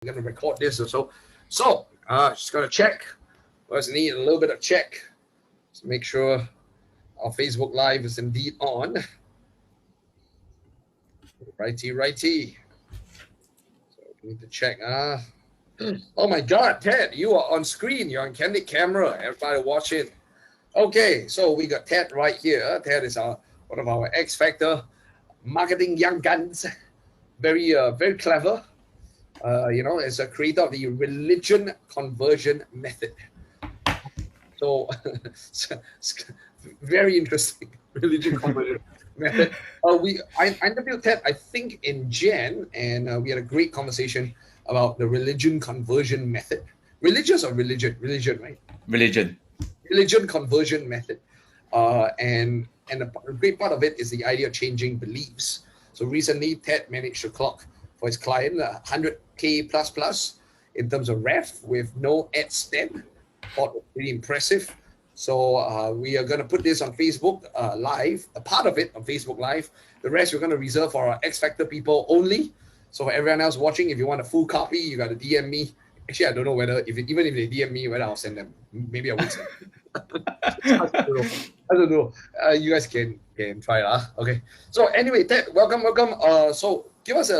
going to record this or so. So, just going to check. First, need a little bit of check to make sure our Facebook Live is indeed on. Righty. So, we need to check. Oh my God, Ted, you are on screen. You're on candid camera. Everybody watching. Okay, so we got Ted right here. Ted is one of our X Factor marketing young guns. Very clever. As a creator of the religion conversion method. So, very interesting religion conversion method. I interviewed Ted, I think, in Jan, and we had a great conversation about the religion conversion method. Religious or religion? Religion, right? Religion. Religion conversion method. And a great part of it is the idea of changing beliefs. So recently, Ted managed to clock for his client 100K plus in terms of ref with no ad spend. Thought was pretty impressive. So we are going to put this on Facebook Live, a part of it on Facebook Live. The rest we're going to reserve for our X Factor people only. So for everyone else watching, if you want a full copy, you got to DM me. Actually, I don't know whether, even if they DM me, whether I'll send them. Maybe I won't send them. I don't know. You guys can try it. Okay. So anyway, Ted, welcome. So give us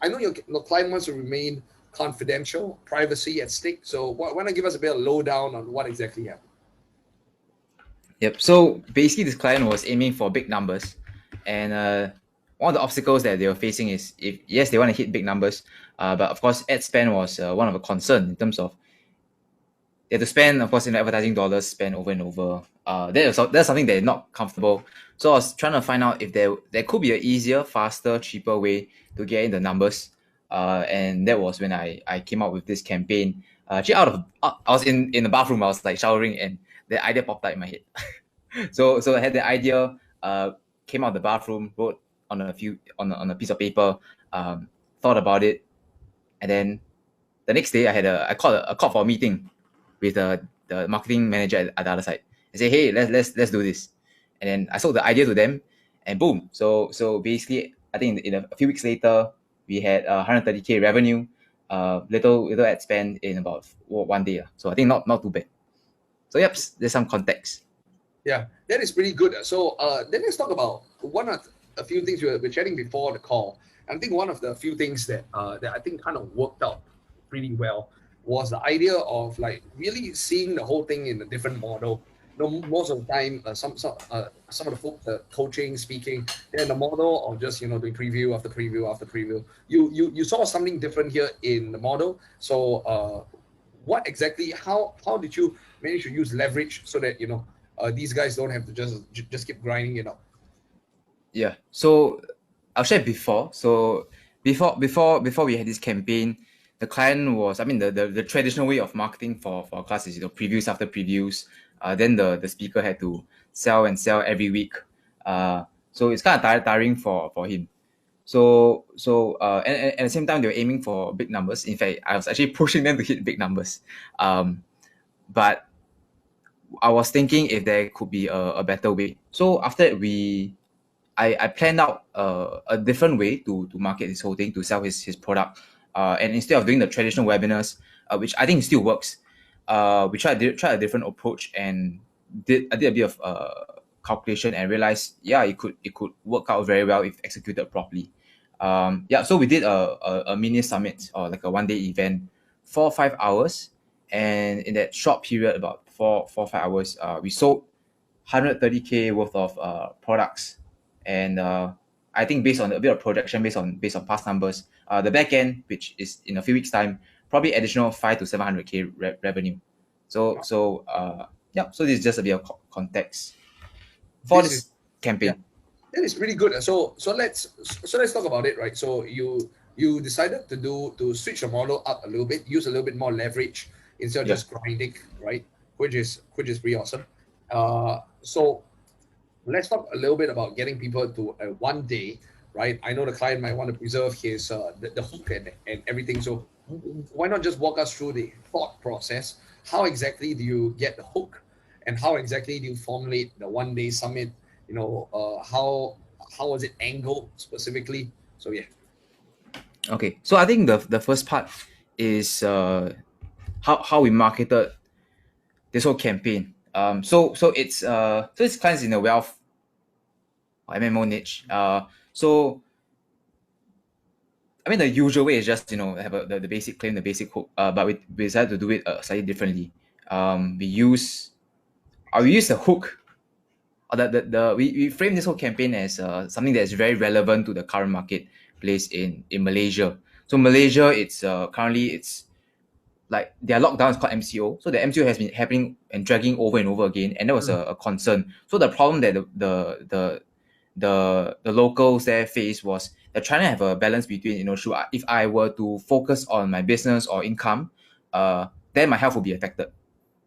I know your client wants to remain confidential, privacy at stake. So why don't you give us a bit of lowdown on what exactly happened? Yep. So basically, this client was aiming for big numbers, and one of the obstacles that they were facing is yes, they want to hit big numbers, but of course, ad spend was one of a concern in terms of they have to spend, of course, in advertising dollars spent over and over. That's something they're not comfortable. So I was trying to find out if there could be an easier, faster, cheaper way to get in the numbers. And that was when I came up with this campaign. Actually, I was in the bathroom. I was like showering, and the idea popped out in my head. so I had the idea. Came out of the bathroom, wrote on a on a piece of paper, thought about it, and then the next day I called for a meeting with the marketing manager at the other side. I said, hey, let's do this, and then I sold the idea to them, and boom. So basically, I think in a few weeks later, we had 130K revenue, little ad spend in about 1 day. So I think not too bad. So yep, there's some context. Yeah, that is pretty good. So then let's talk about a few things we were chatting before the call. And I think one of the few things that I think kind of worked out pretty well was the idea of like really seeing the whole thing in a different model. Most of the time, some of the folks coaching, speaking, they're in the model of just doing preview after preview after preview. You saw something different here in the model. So what exactly? How did you manage to use leverage so that these guys don't have to just keep grinding it out? Yeah. So I'll share before. So before we had this campaign, the client was, the traditional way of marketing for our class is previews after previews. Then the speaker had to sell every week. So it's kind of tiring for him. So and at the same time they were aiming for big numbers. In fact, I was actually pushing them to hit big numbers. But I was thinking if there could be a better way. So after that, I planned out a different way to market this whole thing, to sell his product. And instead of doing the traditional webinars, which I think still works, we tried a different approach, and I did a bit of calculation and realized, it could work out very well if executed properly. So we did a mini summit, or like a 1 day event, 4 or 5 hours, and in that short period, about 4 or 5 hours, we sold 130K worth of products. And I think based on a bit of projection, based on past numbers, the back end, which is in a few weeks' time, probably additional 500 to 700K revenue. So this is just a bit of context for this campaign. Yeah, that is pretty good. So let's talk about it, right? So you decided to switch the model up a little bit, use a little bit more leverage instead of just grinding, right? Which is pretty awesome. So let's talk a little bit about getting people to a 1 day, right? I know the client might want to preserve his the hook and everything. So why not just walk us through the thought process? How exactly do you get the hook, and how exactly do you formulate the 1 day summit? How was it angled specifically? So yeah. Okay, so I think the first part is how we marketed this whole campaign. So it's clients in the wealth or MMO niche. So I mean, the usual way is just have the basic claim, the basic hook. But we decided to do it slightly differently. We use the hook, or we frame this whole campaign as something that is very relevant to the current marketplace in Malaysia. So Malaysia, it's currently it's like their lockdown is called MCO. So the MCO has been happening and dragging over and over again, and that was a concern. So the problem that the locals there faced was they're trying to have a balance between if I were to focus on my business or income, then my health will be affected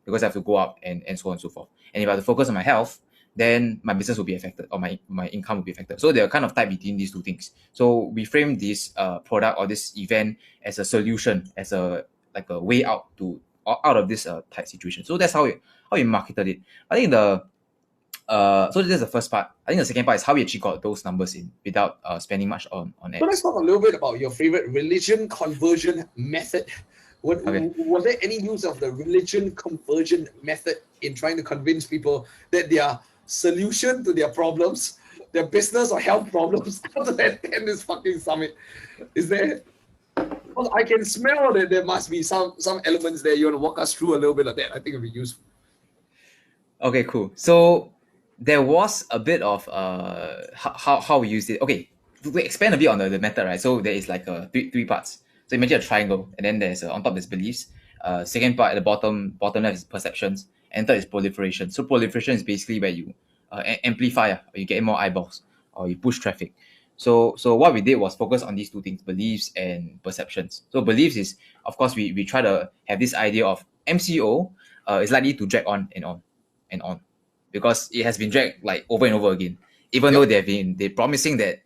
because I have to go out and so on and so forth. And if I have to focus on my health, then my business will be affected or my income will be affected. So they're kind of tied between these two things. So we frame this product or this event as a solution, as a way out of this tight situation. So that's how we marketed it. I think so that's the first part. I think the second part is how we actually got those numbers in without spending much on ads. So let's talk a little bit about your favorite religion conversion method. Was there any use of the religion conversion method in trying to convince people that their solution to their problems, their business or health problems, after they attend this fucking summit? Is there? Well, I can smell that there must be some elements there. You want to walk us through a little bit of that? I think it'd be useful. Okay, cool. So there was a bit of how we used it. Okay, we expand a bit on the method, right? So there is like three parts. So imagine a triangle, and then there's on top there's beliefs. Second part at the bottom left is perceptions, and third is proliferation. So proliferation is basically where you amplify, or you get more eyeballs, or you push traffic. So what we did was focus on these two things, beliefs and perceptions. So beliefs is, of course, we try to have this idea of MCO is likely to drag on and on and on, because it has been dragged like over and over again, even though they're promising that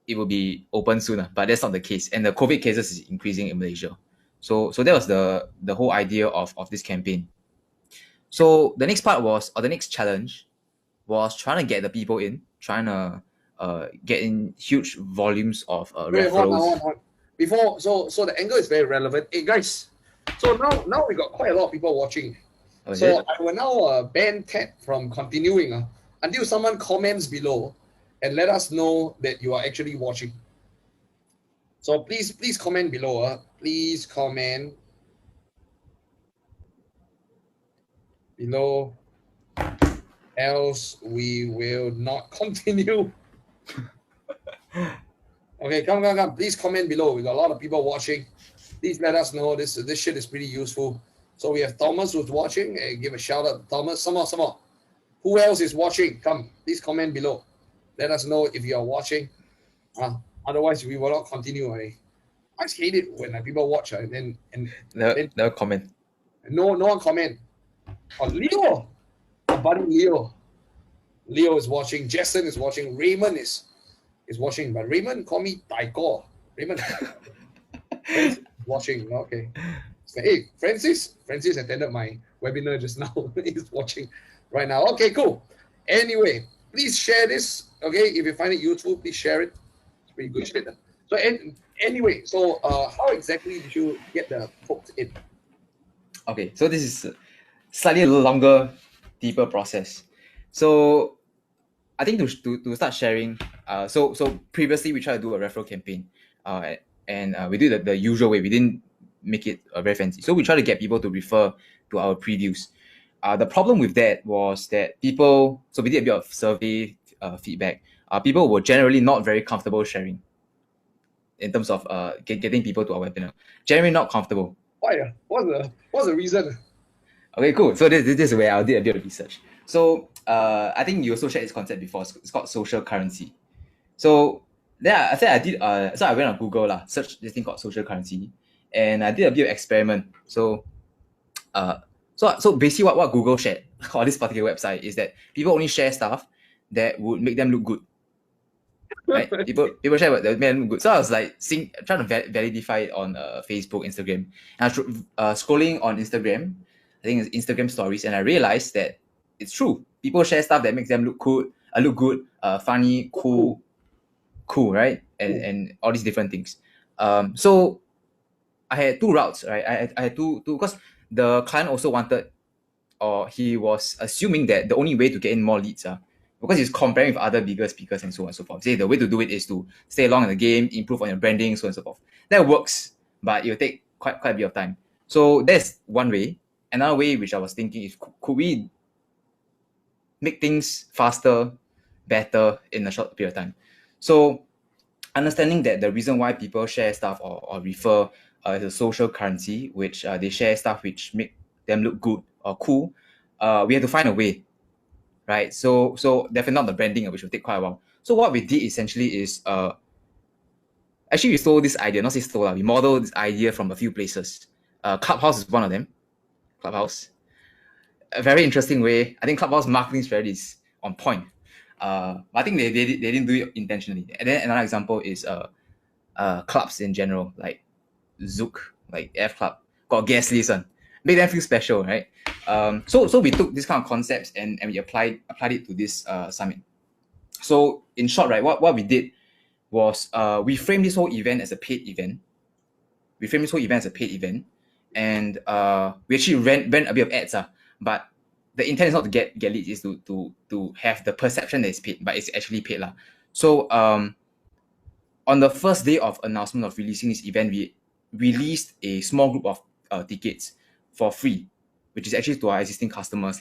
it will be open sooner, but that's not the case, and the COVID cases is increasing in Malaysia. So that was the whole idea of this campaign. So the next part was, or the next challenge was, trying to get the people in, trying to get in huge volumes of referrals. Hold on. Before, so the angle is very relevant. Hey guys, so now we got quite a lot of people watching. So I will now ban Ted from continuing until someone comments below and let us know that you are actually watching. So please comment below. Please comment below, else we will not continue. Okay, come. Please comment below. We got a lot of people watching. Please let us know. This shit is pretty useful. So we have Thomas who's watching. Hey, give a shout out to Thomas. Some more. Who else is watching? Come, please comment below. Let us know if you are watching. Otherwise, we will not continue. I just hate it when people watch and then no comment. No one comment. Oh, Leo, our buddy Leo. Leo is watching. Jason is watching. Raymond is watching. But Raymond, call me Taiko. Raymond is watching. Okay. So, hey, Francis attended my webinar just now. He's watching right now. Okay, cool. Anyway, please share this. Okay, if you find it useful, please share it. It's pretty good shit. So anyway, how exactly did you get the folks in? Okay, so this is slightly a little longer, deeper process. So I think to start sharing, so previously we tried to do a referral campaign, and we did the usual way. We didn't make it very fancy. So we try to get people to refer to our previews. The problem with that was that people, so we did a bit of survey feedback. People were generally not very comfortable sharing in terms of getting people to our webinar. Generally not comfortable. Why? What's the reason? Okay, cool. So this is where I did a bit of research. So I think you also shared this concept before. It's called social currency. So I went on Google searched this thing called social currency, and I did a bit of experiment. So basically what Google shared on this particular website is that people only share stuff that would make them look good. Right? people share what that made them look good. So I was like trying to validify it on Facebook, Instagram. And I was scrolling on Instagram, I think it's Instagram stories, and I realized that it's true. People share stuff that makes them look good, funny, cool, right? And all these different things. So I had two routes, right? I had two because the client also wanted, or he was assuming that the only way to get in more leads because he's comparing with other bigger speakers and so on and so forth. Say the way to do it is to stay along in the game, improve on your branding, so on and so forth. That works, but it will take quite a bit of time. So that's one way. Another way which I was thinking is, could we make things faster, better in a short period of time? So understanding that the reason why people share stuff or refer is a social currency, which they share stuff which make them look good or cool, we have to find a way, right? So definitely not the branding, which will take quite a while. So what we did essentially is actually we stole this idea, not say stole, we modeled this idea from a few places. Clubhouse is one of them. Clubhouse. A very interesting way. I think Clubhouse marketing strategy is on point. But I think they didn't do it intentionally. And then another example is clubs in general, like Zook, like F Club, got guest list on. Make them feel special, right? So we took this kind of concepts and we applied it to this summit. So in short, right, what we did was we framed this whole event as a paid event. And we actually ran a bit of ads, but the intent is not to get leads, is to have the perception that it's paid, but it's actually paid. So on the first day of announcement of releasing this event, we released a small group of tickets for free, which is actually to our existing customers.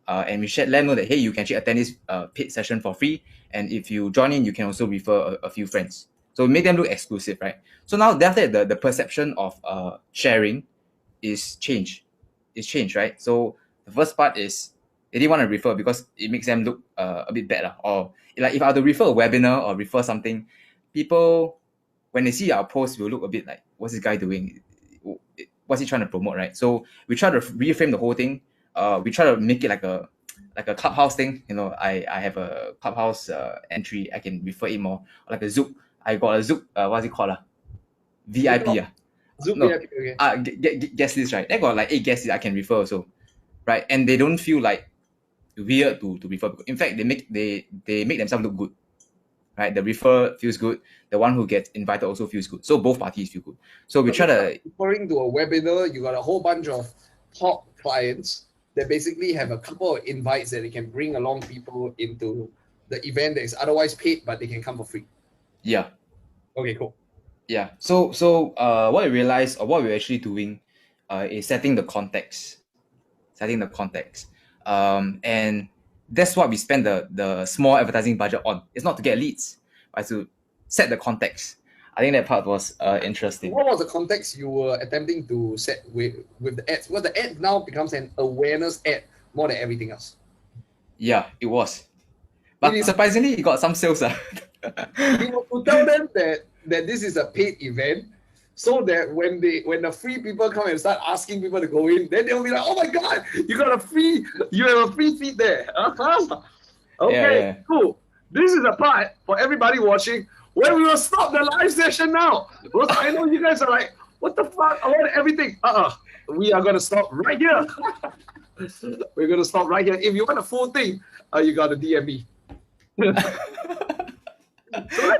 And we let them know that, hey, you can actually attend this paid session for free. And if you join in, you can also refer a few friends. So make them look exclusive, right? So now after that, the perception of sharing is changed. It's changed, right? So the first part is they didn't want to refer because it makes them look a bit better. Or like if I were to refer a webinar or refer something, people, when they see our post, will look a bit like, what's this guy doing? What's he trying to promote, right? So we try to reframe the whole thing. We try to make it like a Clubhouse thing. I have a Clubhouse entry. I can refer it more. Or like a Zook. I got a Zook. What's it called? VIP. Zoom No. VIP. Okay. Guest list, right? They got like 8 guest lists I can refer also, right? And they don't feel like weird to refer. In fact, they make themselves look good, right? The refer feels good. The one who gets invited also feels good. So both parties feel good. So we try to referring to a webinar. You got a whole bunch of top clients that basically have a couple of invites that they can bring along people into the event that is otherwise paid, but they can come for free. Yeah. Okay, cool. Yeah. So what we realized, or what we're actually doing, is setting the context. And that's what we spend the small advertising budget on. It's not to get leads, but to set the context. I think that part was interesting. What was the context you were attempting to set with the ads? Well, the ad now becomes an awareness ad more than everything else. Yeah, it was. But surprisingly, it got some sales. You have to tell them that this is a paid event, so that when the free people come and start asking people to go in, then they'll be like, oh my god, you have a free feed there. Okay, Yeah. cool. This is a part for everybody watching where we will stop the live session now. Because I know you guys are like, what the fuck? I want everything. We are gonna stop right here. We're gonna stop right here. If you want a full thing, you gotta DM me. So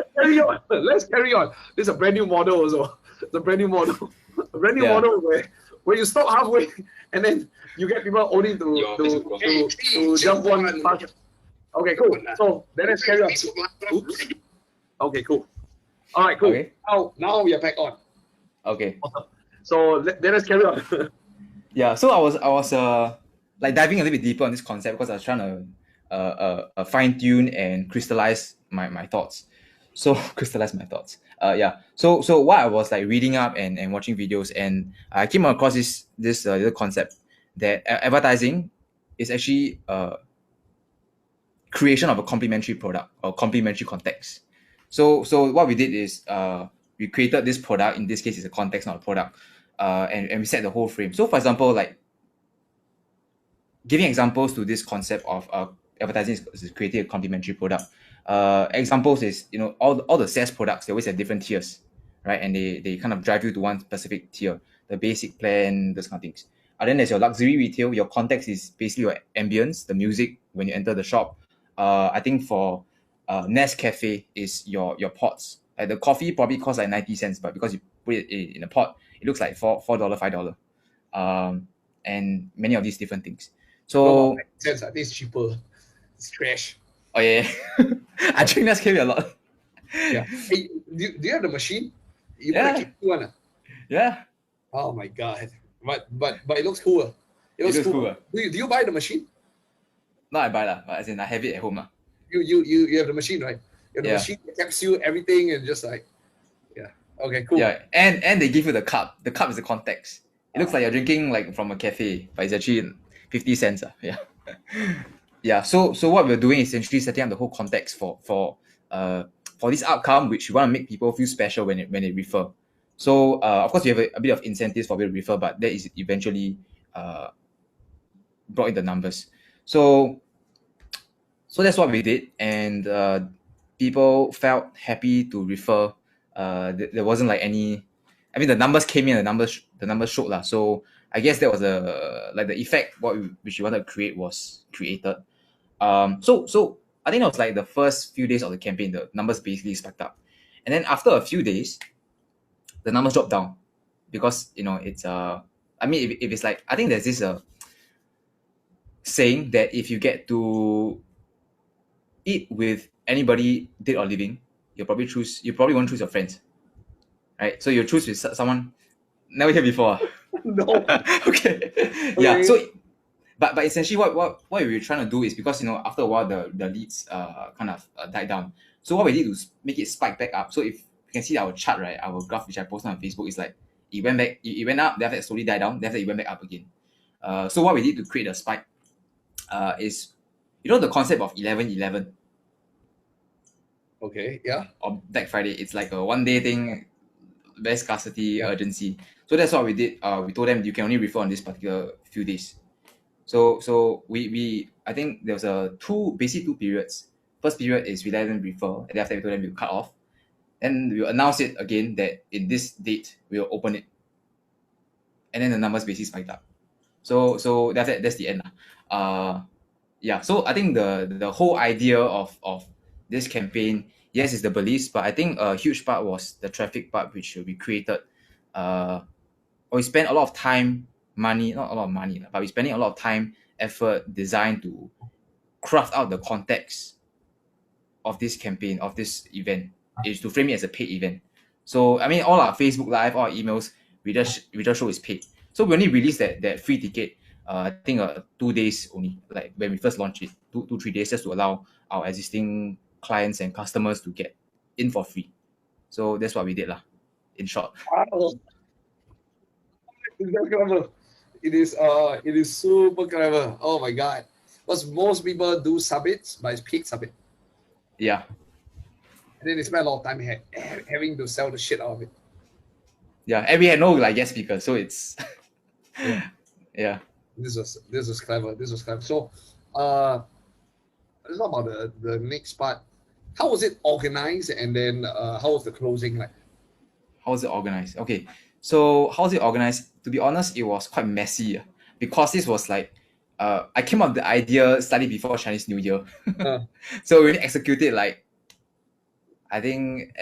let's carry on. This is a brand new model also. It's a brand new model. A brand new model where you stop halfway and then you get people only to jump on. Okay, cool. So then let's carry on. Oops. Okay, cool. All right, cool. Okay. Now we are back on. Okay. Awesome. So let's carry on. Yeah. So I was like diving a little bit deeper on this concept because I was trying to fine tune and crystallize my thoughts. So yeah. So what I was like reading up and watching videos, and I came across this little concept that advertising is actually creation of a complementary product or complementary context. So what we did is we created this product. In this case, it's a context, not a product, and we set the whole frame. So for example, like giving examples to this concept of advertising is creating a complementary product. Examples is, all the SaaS products, they always have different tiers, right? And they kind of drive you to one specific tier, the basic plan, those kind of things. And then there's your luxury retail. Your context is basically your ambience, the music when you enter the shop. I think for Nescafe is your pots. Like the coffee probably costs like 90 cents, but because you put it in a pot, It looks like $4, $5, and many of these different things. What So about 10 cents? I think it's cheaper. It's trash. oh yeah, I drink Nescafe a lot. Yeah. Hey, do you have the machine? You put a Yeah, K2 one. yeah, Oh my god. But it looks cooler. It it looks looks cool. cool. Do you buy the machine? Not I buy lah, but as in I have it at home lah. You have the machine, right? You have the Yeah. machine, the capsule, everything, and just like, yeah. Okay, cool. Yeah, and they give you the cup. The cup is the context. It looks like you're drinking like from a cafe, but it's actually 50 cents. Yeah. Yeah. So what we're doing is essentially setting up the whole context for this outcome, which we want to make people feel special when they refer. So of course you have a bit of incentives for people to refer, but that is eventually brought in the numbers. So that's what we did, and people felt happy to refer. There wasn't like any. I mean, the numbers came in, the numbers showed lah. So I guess that was like the effect which we wanted to create was created. So I think that was like the first few days of the campaign. The numbers basically spiked up, and then after a few days, the numbers dropped down because it's I mean, if it's like, I think there's this saying that if you get to eat with anybody dead or living, you probably won't choose your friends, right? So you choose with someone never heard before. No. Okay. Yeah. So, but essentially, what we were trying to do is, because after a while the leads kind of died down. So what we did was make it spike back up. So if you can see our chart, right, our graph which I posted on Facebook, is like it went back, it went up, then after that slowly died down, then after that it went back up again. So what we did to create a spike is, the concept of 11/11. Okay, yeah. Or Black Friday. It's like a one-day thing, very scarcity, urgency. So that's what we did. We told them you can only refer on this particular few days. So we I think there was basically two periods. First period is we let them refer, and then after we told them we'll cut off. And we'll announce it again that in this date we'll open it. And then the numbers basically spiked up. So that's the end. Yeah. So I think the whole idea of this campaign, yes, is the beliefs, but I think a huge part was the traffic part, which we created. We spent a lot of time, money, not a lot of money, but we're spending a lot of time, effort, design to craft out the context of this campaign, of this event, is to frame it as a paid event. So I mean, all our Facebook Live, all our emails, we just show is paid. So we only released that free ticket. I think 2 days only, like when we first launched it, 3 days, just to allow our existing clients and customers to get in for free. So that's what we did lah, in short. Wow. It's very clever. It is super clever. Oh my god. Because most people do submits, but it's paid submit. Yeah. And then they spend a lot of time having to sell the shit out of it. Yeah, and we had no like guest speaker, so it's yeah. This was clever. This was clever. So let's talk about the next part. How was it organized, and then how was the closing like? How was it organized? Okay, so how was it organized? To be honest, it was quite messy because this was like I came up with the idea slightly before Chinese New Year. So we only executed like, I think,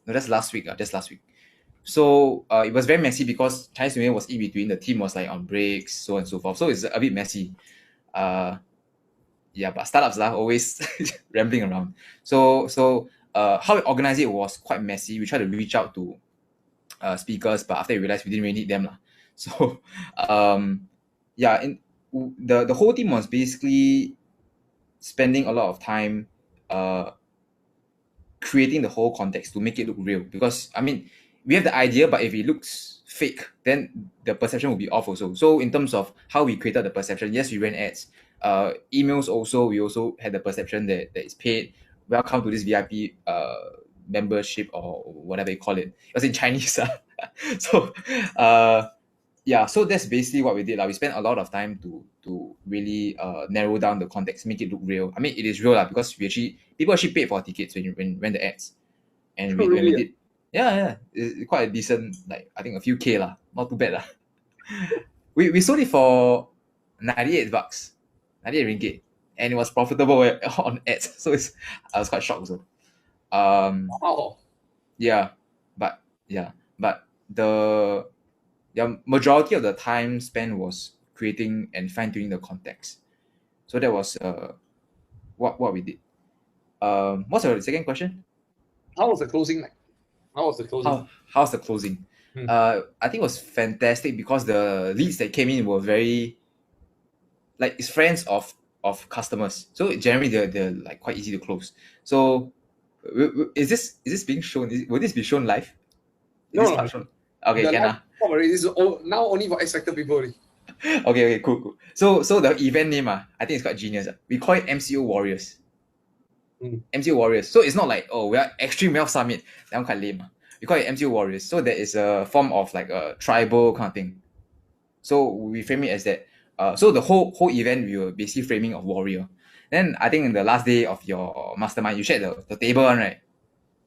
that's last week. That's last week. So it was very messy because Chinese New Year was in between. The team was like on breaks, so on and so forth. So it's a bit messy. Yeah, but startups are always rambling around. So how we organized it was quite messy. We tried to reach out to speakers, but after we realized we didn't really need them lah. So yeah, the whole team was basically spending a lot of time creating the whole context to make it look real. Because I mean, we have the idea, but if it looks fake, then the perception will be off also. So in terms of how we created the perception, yes, we ran ads. Emails also, we also had the perception that it's paid. Welcome to this VIP membership, or whatever you call it. It was in Chinese. So yeah, so that's basically what we did. We spent a lot of time to really narrow down the context, make it look real. I mean, it is real because people actually paid for tickets when the ads. And when we did, yeah, it's quite a decent, like I think a few K lah, not too bad lah. we sold it for 98 bucks, 98 ringgit, and it was profitable on ads. So I was quite shocked also. Wow. Yeah, but the the majority of the time spent was creating and fine-tuning the context. So that was what we did. What's your second question? How was the closing like? How was the closing? How's the closing? I think it was fantastic because the leads that came in were very like it's friends of customers. So generally they're like quite easy to close. So is this being shown? Will this be shown live? Is No, this no. part shown? Okay, The can live already. This is now only for expected people already. Okay, cool. So the event name, I think it's quite genius. We call it MCO Warriors. MCO Warriors. So it's not like, oh, we are Extreme Wealth Summit. That one quite lame. We call it MCO Warriors. So that is a form of like a tribal kind of thing. So we frame it as that. So the whole event we were basically framing of warrior. Then I think in the last day of your mastermind, you shared the table one, right?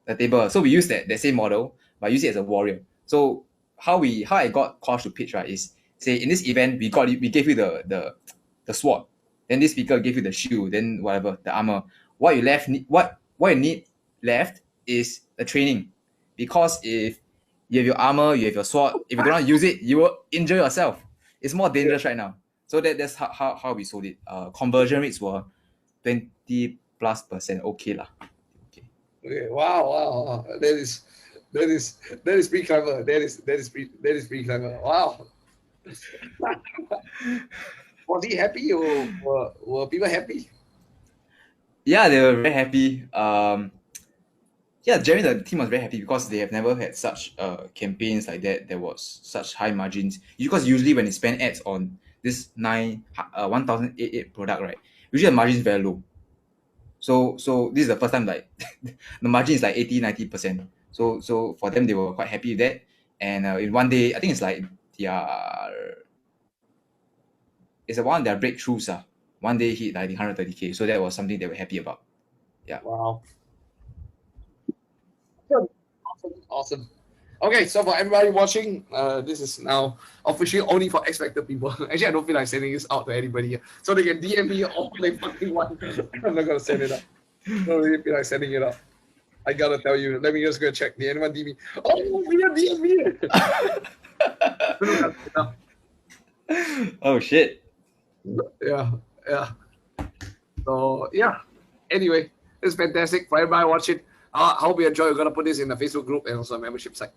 The table. So we use that same model, but use it as a warrior. So how I got Kosh to pitch, right, is say in this event we gave you the sword, then this speaker gave you the shield, then whatever, the armor. What you need left is the training. Because if you have your armor, you have your sword, if you don't use it, you will injure yourself. It's more dangerous right now. So that's how we sold it. Conversion rates were 20+%. Okay lah. Okay. Wow. That is pretty clever. That is pretty clever. Wow. Was he happy or were people happy? Yeah, they were very happy. Yeah, generally the team was very happy because they have never had such campaigns like that. There was such high margins. Because usually when they spend ads on this 1088 product, right, usually the margin is very low. So this is the first time like the margin is like 80-90%. So for them they were quite happy with that. And in one day, I think it's like it's one of their breakthroughs. One day hit like 130K. So that was something they were happy about. Yeah. Wow. Awesome. Okay, so for everybody watching, this is now officially only for expected people. Actually, I don't feel like sending this out to anybody, so they can DM me all they fucking want. I'm not gonna send it out. I don't really feel like sending it out. I gotta tell you. Let me just go check. Did anyone DM me? Oh, we are DM me. Oh shit. Yeah. So yeah. Anyway, it's fantastic for everybody watching. I hope you enjoy. We're gonna put this in the Facebook group and also a membership site.